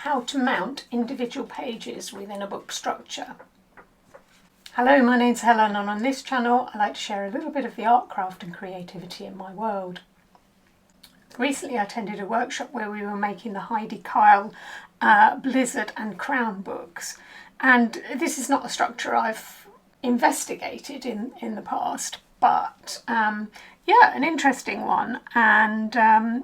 how to mount individual pages within a book structure. Hello, my name's Helen, and on this channel I like to share a little bit of the art, craft and creativity in my world. Recently I attended a workshop where we were making the Heidi Kyle Blizzard and Crown books, and this is not a structure I've investigated in the past, but yeah, an interesting one. And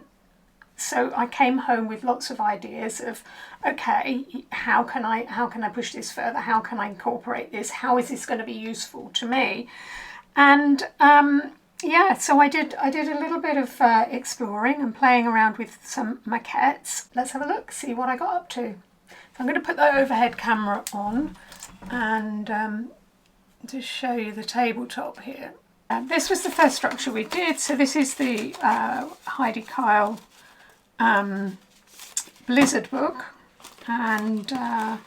so I came home with lots of ideas of, okay, how can I push this further? How can I incorporate this? How is this going to be useful to me? And yeah, so I did a little bit of exploring and playing around with some maquettes. Let's have a look, see what I got up to. So I'm going to put the overhead camera on and to show you the tabletop here. This was the first structure we did. So this is the Heidi Kyle Blizzard book, and a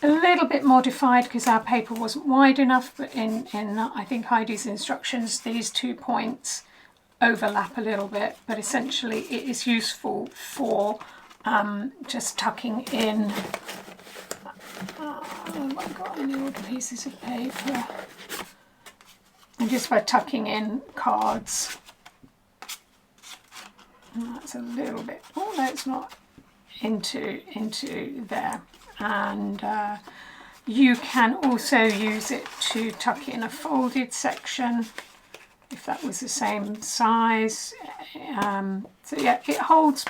little bit modified because our paper wasn't wide enough, but in I think Heidi's instructions these 2 points overlap a little bit, but essentially it is useful for just tucking in oh my god, I need all the pieces of paper, and just by tucking in cards. And that's a little bit, oh no, it's not, into there. And you can also use it to tuck in a folded section if that was the same size. So yeah, it holds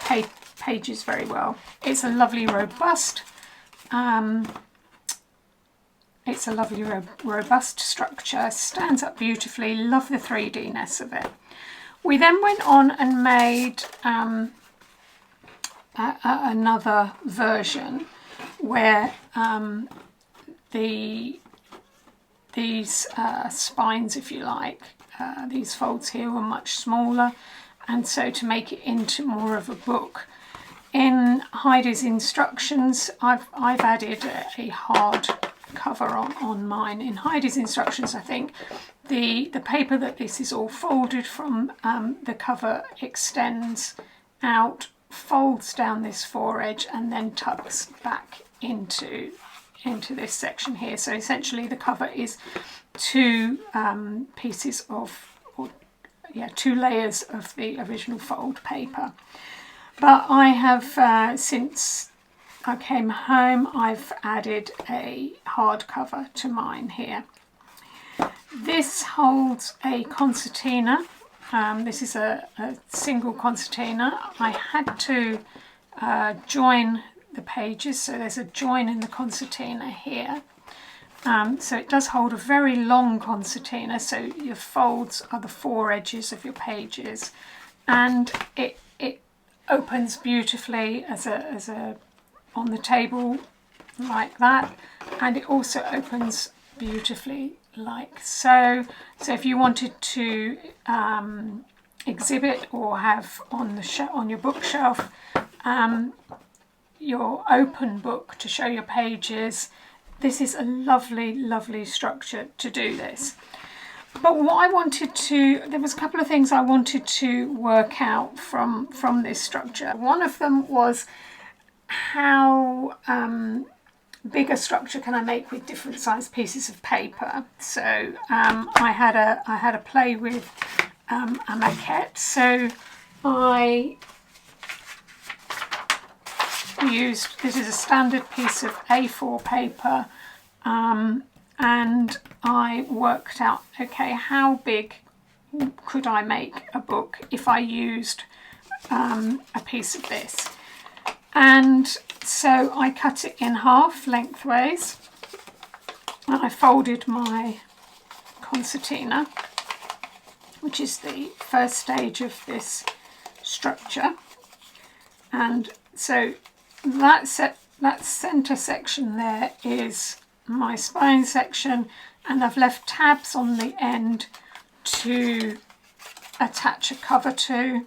pages very well. It's a lovely robust structure, stands up beautifully, love the 3D-ness of it. We then went on and made another version where these spines, if you like, these folds here were much smaller, and so to make it into more of a book. In Heidi's instructions, I've added a hard cover on mine. In Heidi's instructions, I think the paper that this is all folded from, the cover extends out, folds down this foredge, and then tucks back into this section here. So essentially the cover is two pieces of, two layers of the original fold paper. But I have, since I came home, I've added a hardcover to mine here. This holds a concertina. This is a single concertina. I had to join the pages, so there's a join in the concertina here. So it does hold a very long concertina, so your folds are the 4 edges of your pages, and it opens beautifully as a on the table like that, and it also opens beautifully like so. So if you wanted to exhibit or have on your bookshelf your open book to show your pages, this is a lovely structure to do this. But what I wanted to, there was a couple of things I wanted to work out from this structure. One of them was how big a structure can I make with different sized pieces of paper. So I had a play with a maquette. So I used, this is a standard piece of A4 paper, and I worked out, okay, how big could I make a book if I used a piece of this. And so I cut it in half lengthways, and I folded my concertina, which is the first stage of this structure. And so that centre section there is my spine section, and I've left tabs on the end to attach a cover to.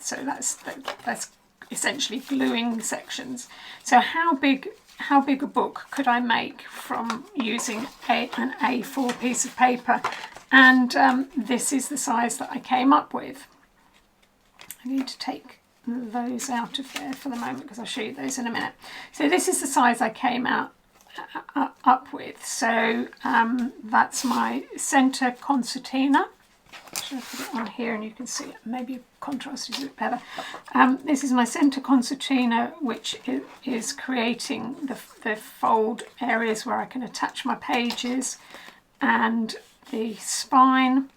So that's essentially gluing sections. So how big a book could I make from using an A4 piece of paper? And this is the size that I came up with. I need to take those out of there for the moment because I'll show you those in a minute. So this is the size I came out up with. So that's my centre concertina. Should I put it on here and you can see it? Maybe contrast is a bit better. This is my centre concertina, which is creating the fold areas where I can attach my pages, and the spine,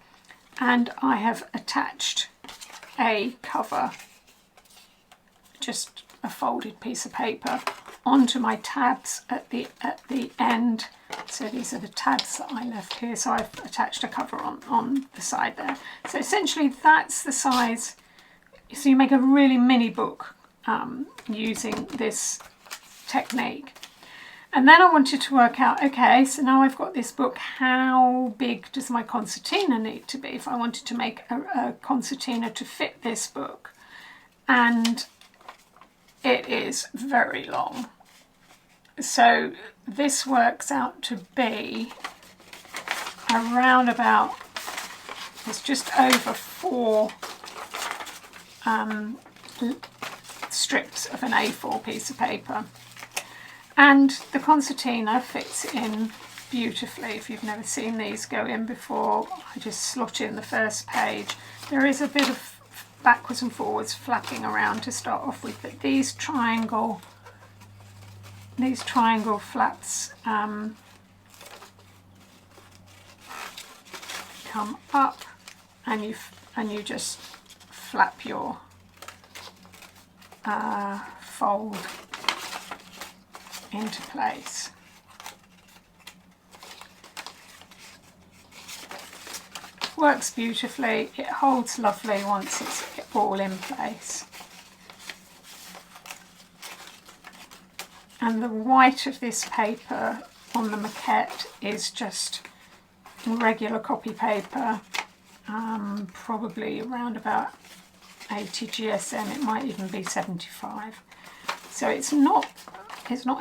and I have attached a cover, just a folded piece of paper, onto my tabs at the end. So these are the tabs that I left here, so I've attached a cover on the side there. So essentially that's the size. So you make a really mini book using this technique. And then I wanted to work out, okay, so now I've got this book, how big does my concertina need to be if I wanted to make a concertina to fit this book? And it is very long. So this works out to be around about, it's just over 4 strips of an A4 piece of paper. And the concertina fits in beautifully. If you've never seen these go in before, I just slot in the first page. There is a bit of backwards and forwards flapping around to start off with, but these triangle flaps come up, and you just flap your fold into place. Works beautifully. It holds lovely once it's all in place. And the white of this paper on the maquette is just regular copy paper, probably around about 80 GSM, it might even be 75. So it's not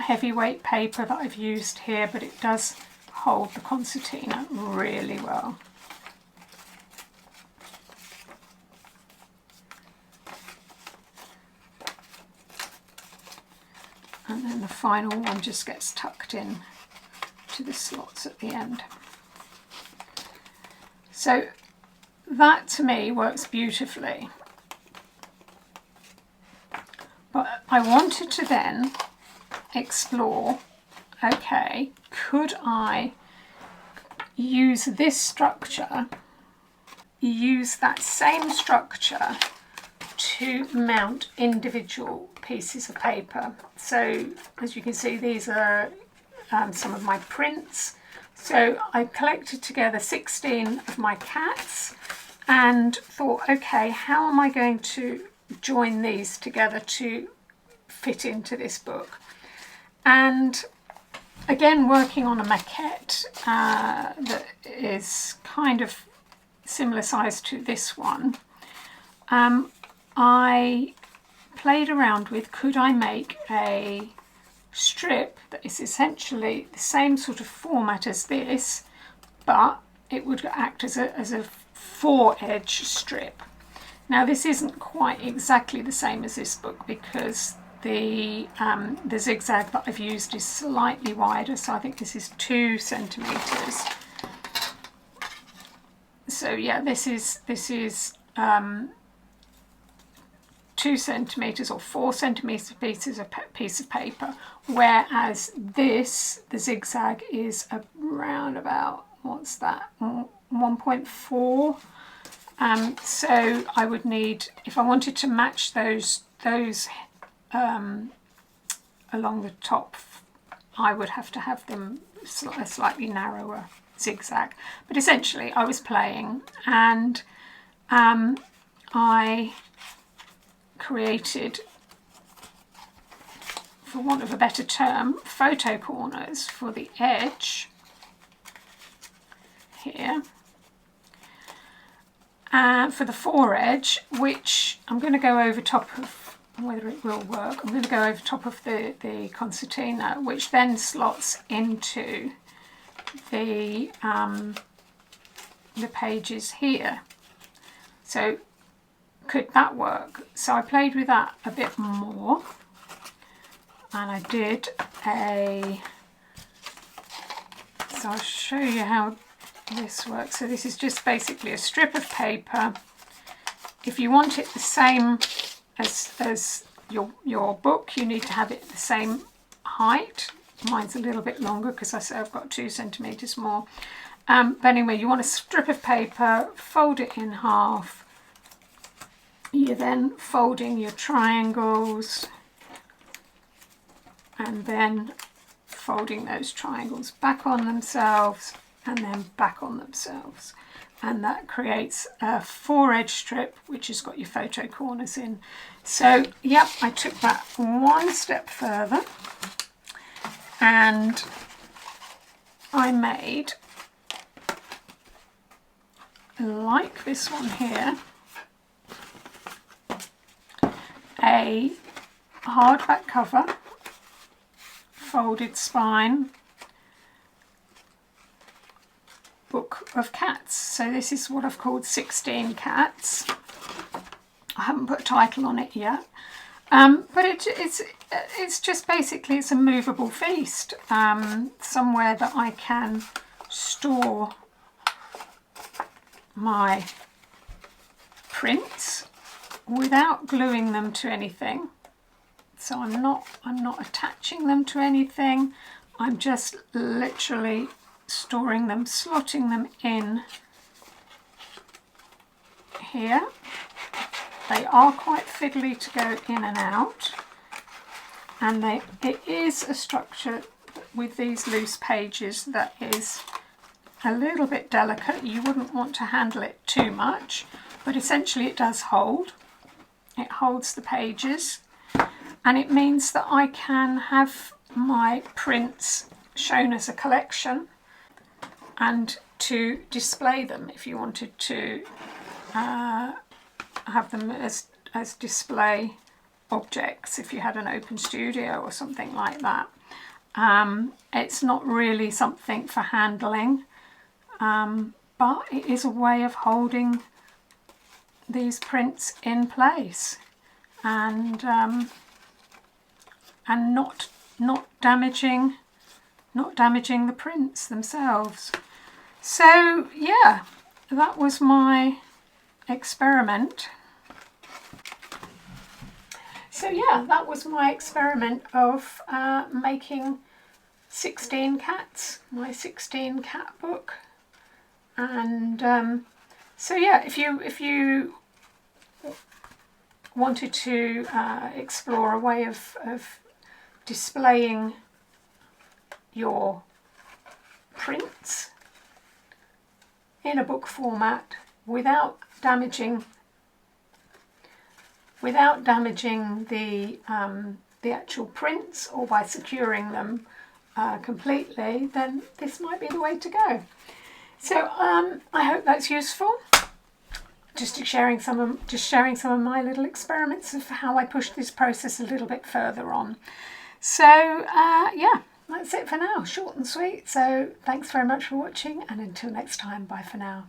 heavyweight paper that I've used here, but it does hold the concertina really well. And then the final one just gets tucked in to the slots at the end. So that to me works beautifully. But I wanted to then explore, okay, could I use this structure, use that same structure to mount individual pieces of paper. So as you can see, these are some of my prints. So I collected together 16 of my cats and thought, okay, how am I going to join these together to fit into this book? And again, working on a maquette that is kind of similar size to this one, I played around with, could I make a strip that is essentially the same sort of format as this, but it would act as a fore-edge strip. Now this isn't quite exactly the same as this book because the zigzag that I've used is slightly wider, so I think this is 2 centimeters. So yeah, this is 2 centimeters or 4 centimeter pieces of piece of paper, whereas this, the zigzag, is around about, what's that, 1.4. So I would need, if I wanted to match those along the top, I would have to have them a slightly narrower zigzag. But essentially I was playing, and I created, for want of a better term, photo corners for the edge here, for the fore-edge, which I'm going to go over top of, whether it will work, I'm going to go over top of the concertina, which then slots into the pages here. So could that work? So I played with that a bit more, and I did so I'll show you how this works. So this is just basically a strip of paper. If you want it the same as your book, you need to have it the same height. Mine's a little bit longer because I say I've got 2 centimetres more. But anyway, you want a strip of paper, fold it in half. You're then folding your triangles and then folding those triangles back on themselves and then back on themselves. And that creates a fore-edge strip which has got your photo corners in. So, yep, I took that one step further and I made, like this one here, a hardback cover, folded spine book of cats. So this is what I've called 16 Cats. I haven't put a title on it yet, but it's just basically, it's a movable feast, somewhere that I can store my prints without gluing them to anything. So I'm not attaching them to anything. I'm just literally storing them, slotting them in here. They are quite fiddly to go in and out, and it is a structure with these loose pages that is a little bit delicate. You wouldn't want to handle it too much, but essentially it does hold. It holds the pages, and it means that I can have my prints shown as a collection and to display them if you wanted to have them as display objects, if you had an open studio or something like that. It's not really something for handling, but it is a way of holding these prints in place and not damaging the prints themselves. So yeah, that was my experiment. So yeah, that was my experiment of making 16 cats, my 16 cat book. And so yeah, if you wanted to explore a way of displaying your prints in a book format without damaging the actual prints, or by securing them completely, then this might be the way to go. So I hope that's useful. Just sharing some of my little experiments of how I push this process a little bit further on. So yeah, that's it for now. Short and sweet. So thanks very much for watching, and until next time, bye for now.